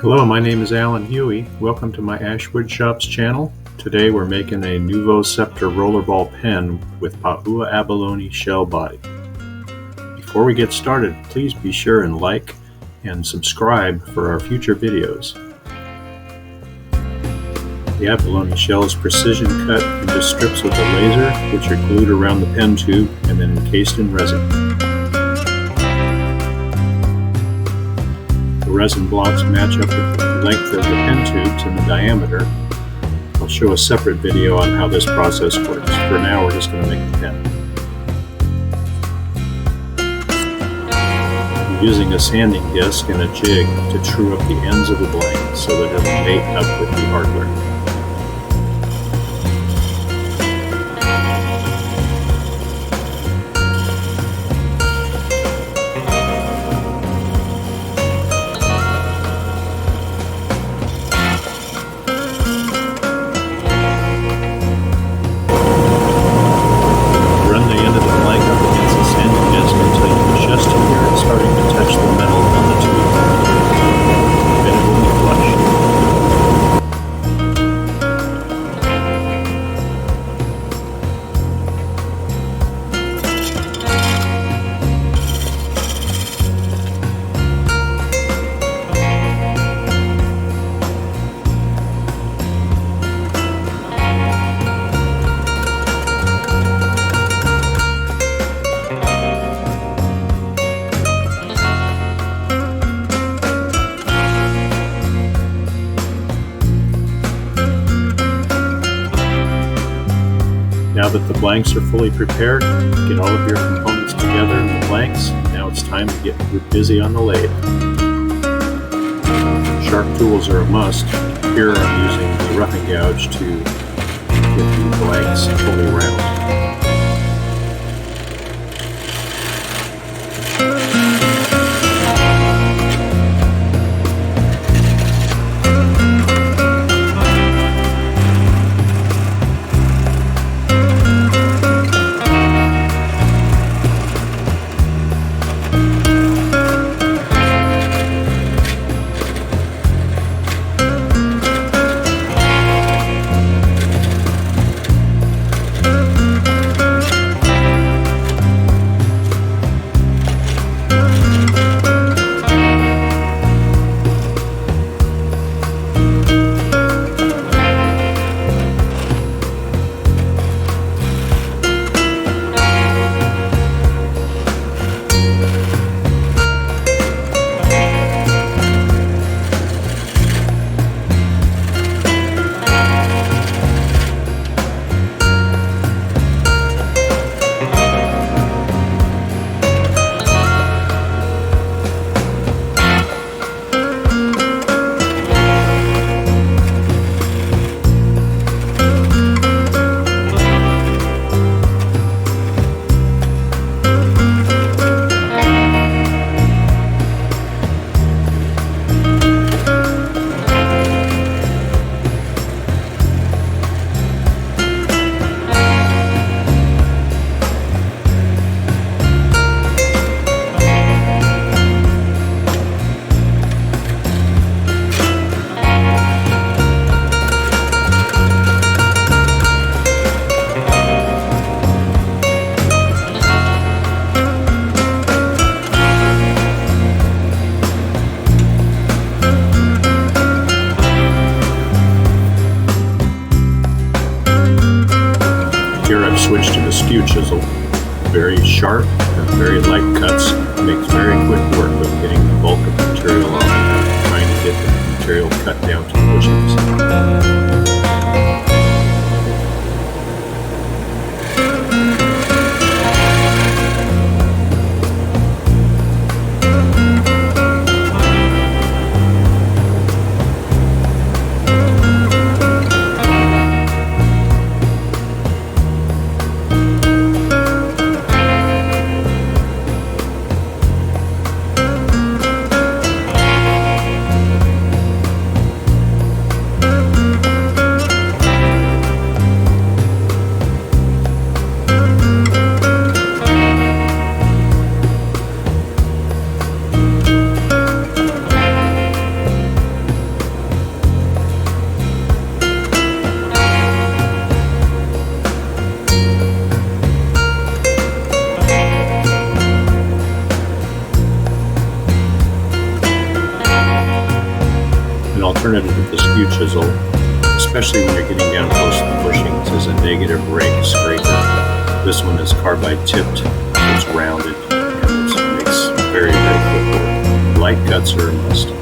Hello, my name is Alan Huey. Welcome to my ashwoodshops channel. Today we're making a Nouveau Sceptre rollerball pen with Paua Abalone shell body. Before we get started, please be sure and like and subscribe for our future videos. The abalone shell is precision cut into strips with a laser, which are glued around the pen tube and then encased in resin. The resin blocks match up with the length of the pen tubes and the diameter. I'll show a separate video on how this process works. For now, we're just going to make the pen. I'm using a sanding disc and a jig to true up the ends of the blank so that it'll mate up with the hardware. Now that the blanks are fully prepared, get all of your components together in the blanks. Now it's time to get busy on the lathe. Sharp tools are a must. Here I'm using the roughing gouge to get the blanks fully round. Here I've switched to the skew chisel. Very sharp and very light cuts makes very quick work of getting the bulk of the material off, trying to get the material cut down to the bushings. alternative to the skew chisel, especially when you're getting down close to the bushings, is a negative rake scraper. This one is carbide tipped, it's rounded, and it makes very, very quick work. Light cuts are a must.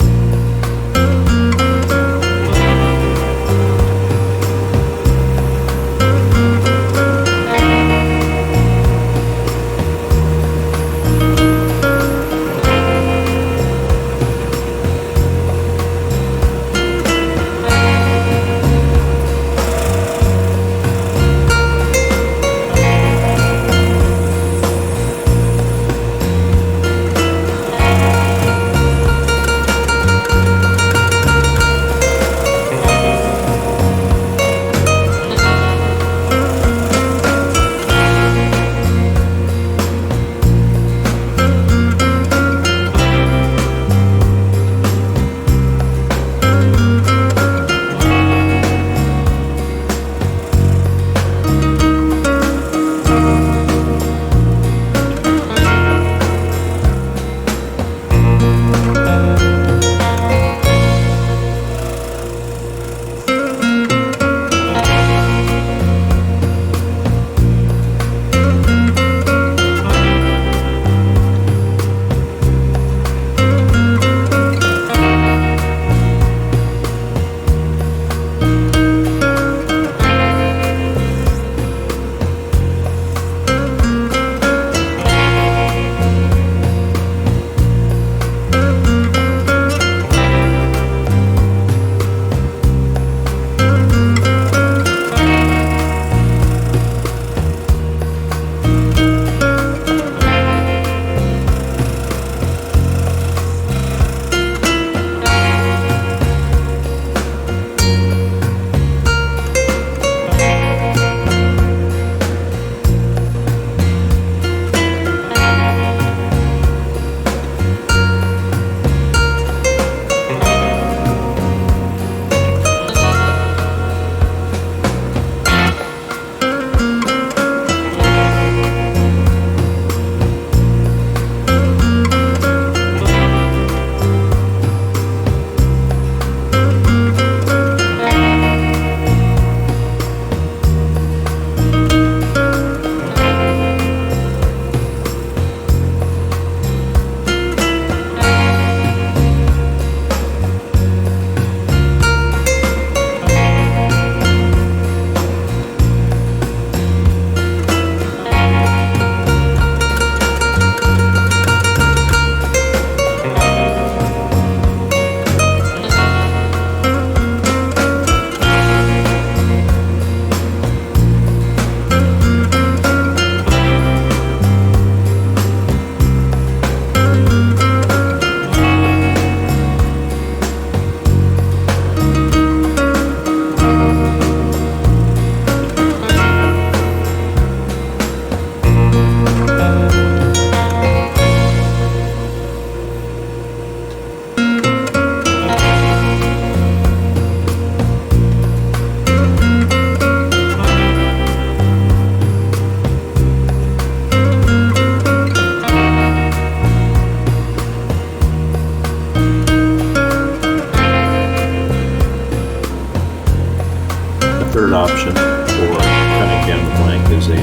third option for cutting down the blank is a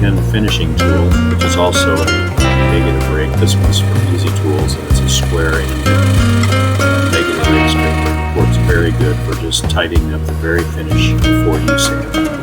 pen finishing tool, which is also a negative rake. This one's from Easy Tools, and it's a square-ended negative rake scraper. Works very good for just tidying up the very finish before you sand.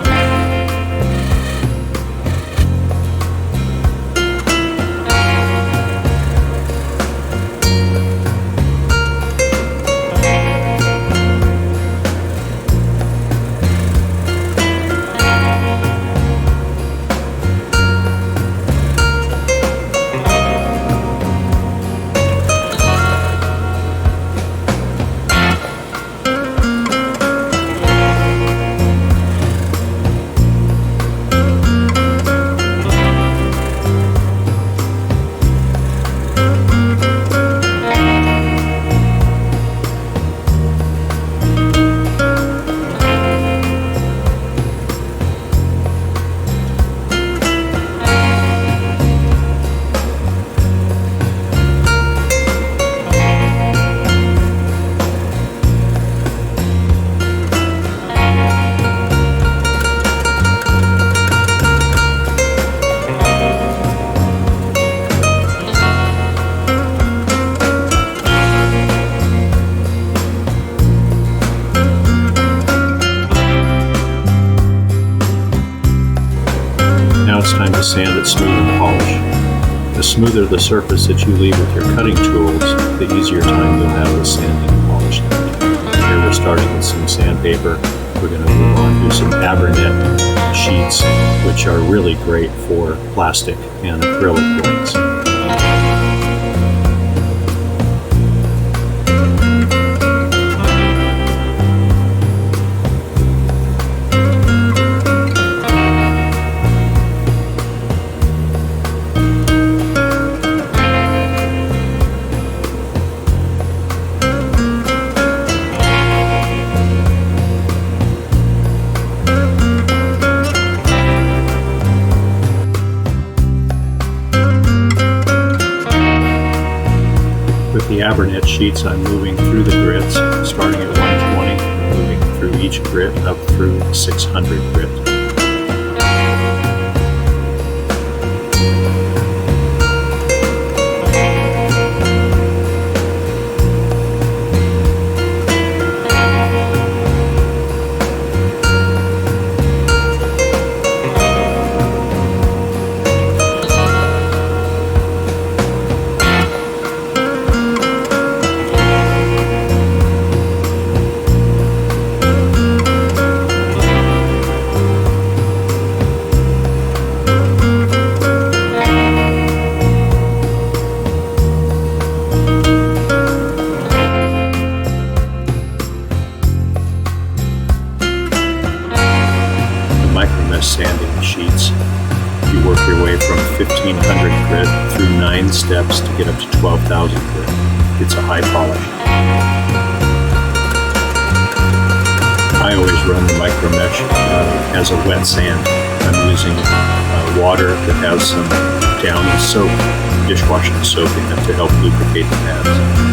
the sand it smooth and polish. The smoother the surface that you leave with your cutting tools, the easier time you'll have with sanding and polishing. Here we're starting with some sandpaper. We're going to move on to some Abalone sheets, which are really great for plastic and acrylic blades. With the Abalone sheets, I'm moving through the grits, starting at 120 and moving through each grit up through 600 grit. Sanding sheets. You work your way from 1500 grit through 9 steps to get up to 12,000 grit. It's a high polish. I always run the micro mesh as a wet sand. I'm using water that has some downy soap, dishwashing soap in it to help lubricate the pads.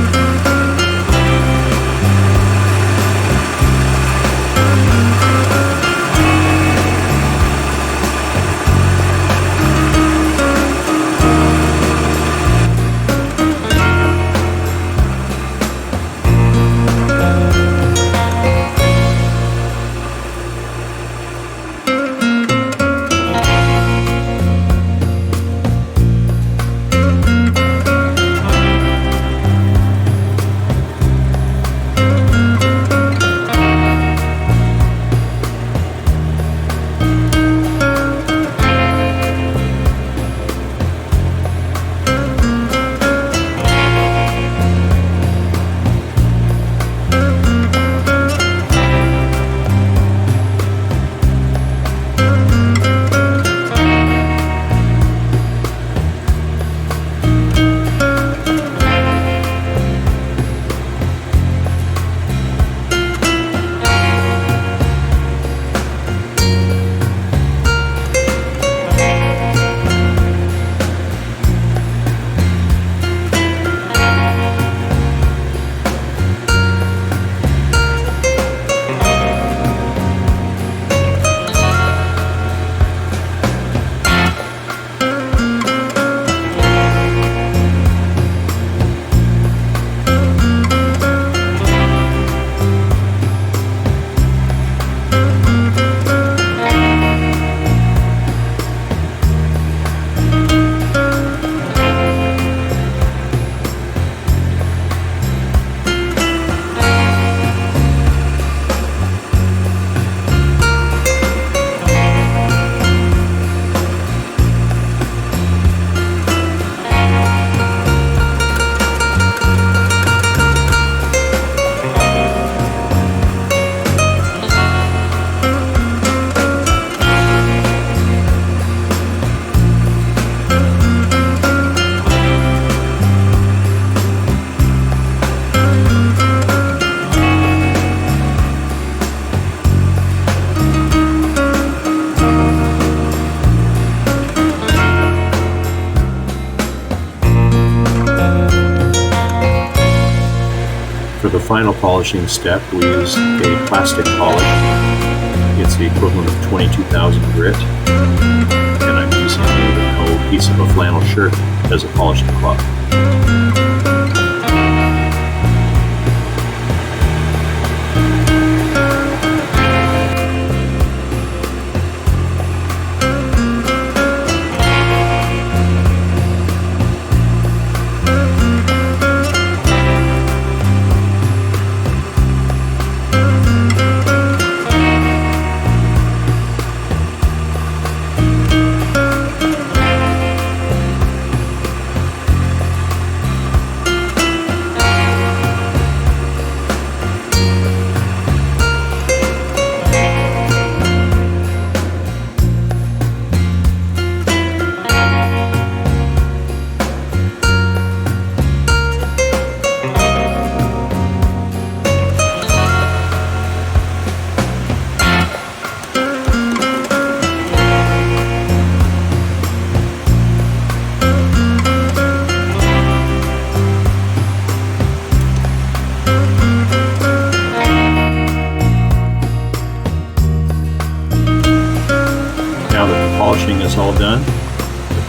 For the final polishing step, we use a plastic polish. It's the equivalent of 22,000 grit, and I'm using a piece of a flannel shirt as a polishing cloth.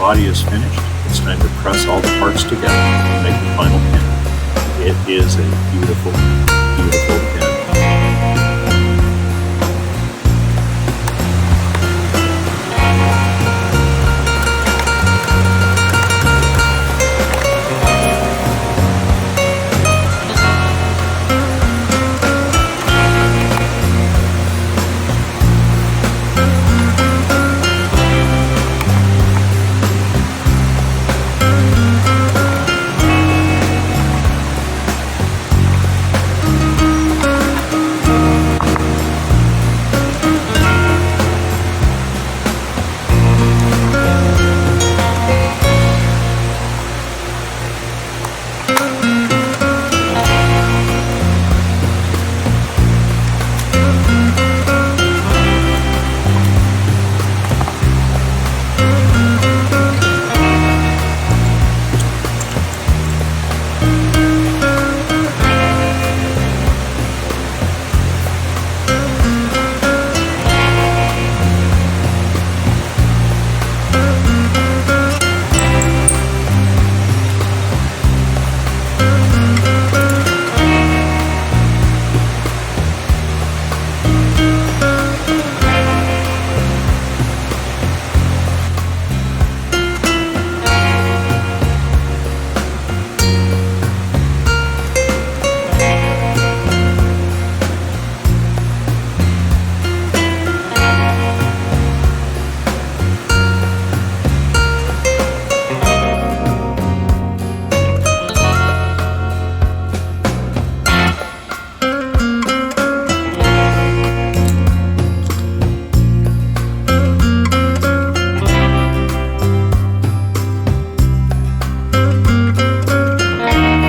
body is finished, it's time to press all the parts together and make the final pin. It is a beautiful, beautiful pin.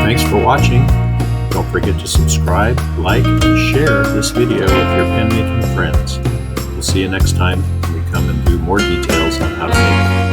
Thanks for watching. Don't forget to subscribe, like, and share this video with your pen making friends. We'll see you next time when we come and do more details on how to make